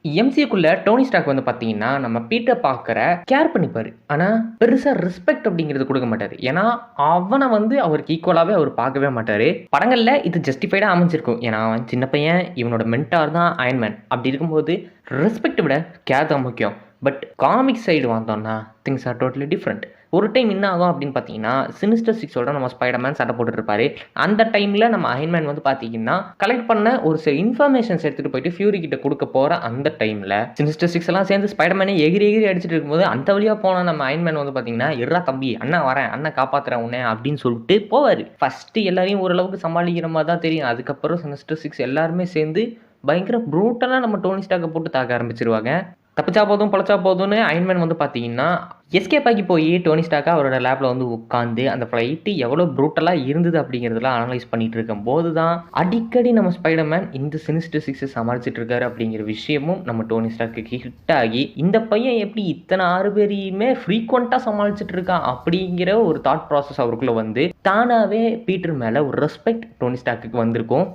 எம்சியூக்குள்ள Tony Stark வந்து பார்த்தீங்கன்னா, நம்ம பீட்டர் பார்க்கர கேர் பண்ணிப்பாரு. ஆனா, பெருசா ரெஸ்பெக்ட் அப்படிங்கிறது குடுக்க மாட்டாரு. ஏன்னா, அவன வந்து அவருக்கு ஈக்குவலாவே அவரு பார்க்கவே மாட்டாரு. படங்கள்ல இது ஜஸ்டிஃபைடா அமைஞ்சிருக்கும். ஏன்னா, அவன் சின்ன பையன், இவனோட மென்டார் தான் அயர்ன் மேன். அப்படி இருக்கும்போது, ரெஸ்பெக்ட்ட விட கேர் தான் முக்கியம். பட் காமிக் சைடு வந்தோம்னா, திங்ஸ் ஆர் டோட்டலி டிஃபரெண்ட். ஒரு டைம் என்ன ஆகும் அப்படின்னு பார்த்தீங்கன்னா, சினிஸ்டர் 6ஓட நம்ம ஸ்பைடர்மேன் சண்டை போட்டுட்டு இருப்பாரு. அந்த டைம்ல நம்ம அயர்ன் மேன் வந்து பார்த்தீங்கன்னா, கலெக்ட் பண்ண ஒரு சில இன்ஃபர்மேஷன்ஸ் எடுத்துட்டு போயிட்டு ஃபியூரி கிட்ட குடுக்க போற அந்த டைம்ல, சினிஸ்டர் 6 எல்லாம் சேர்ந்து ஸ்பைடர்மேனை எகிரி எகிரி அடிச்சிட்டு இருக்கும்போது, அந்த வழியா போன நம்ம அயர்ன் மேன் வந்து பார்த்தீங்கன்னா, "இருடா தம்பி, அண்ணன் வரேன், அண்ணன் காப்பாத்துறேன் உன்னை" அப்படின்னு சொல்லிட்டு போவாரு. ஃபர்ஸ்ட் எல்லாரையும் ஓரளவுக்கு சமாளிக்கிற மாதிரி தான் தெரியும். அதுக்கப்புறம் சினிஸ்டர் 6 எல்லாருமே சேர்ந்து பயங்கர ப்ரூட்டலா நம்ம டோனி ஸ்டார்க்க போட்டு தாக்க ஆரம்பிச்சுருவாங்க. தப்பிச்சா போதும், பொழச்சா போதும்னு அயர்ன் மேன் வந்து பார்த்தீங்கன்னா, எஸ்கேப் ஆகி போய் டோனி ஸ்டார்க்கா அவரோட லேப்ல வந்து உட்காந்து, அந்த ஃப்ளைட் எவ்வளோ ப்ரூட்டலா இருந்தது அப்படிங்கிறதெல்லாம் அனலைஸ் பண்ணிட்டு இருக்கும்போது தான், அடிக்கடி நம்ம ஸ்பைடர்மேன் இந்த சினிஸ்டர் 6 சமாளிச்சுட்டு இருக்காரு அப்படிங்கிற விஷயமும் நம்ம டோனி ஸ்டார்க்கு ஹிட் ஆகி, இந்த பையன் எப்படி இத்தனை 6 பேரையுமே ஃப்ரீக்வென்ட்டா சமாளிச்சுட்டு இருக்கான் அப்படிங்கிற ஒரு தாட் ப்ராசஸ் அவருக்குள்ள வந்து, தானாவே பீட்டர் மேல ஒரு ரெஸ்பெக்ட் டோனி ஸ்டார்க்கு வந்திருக்கும்.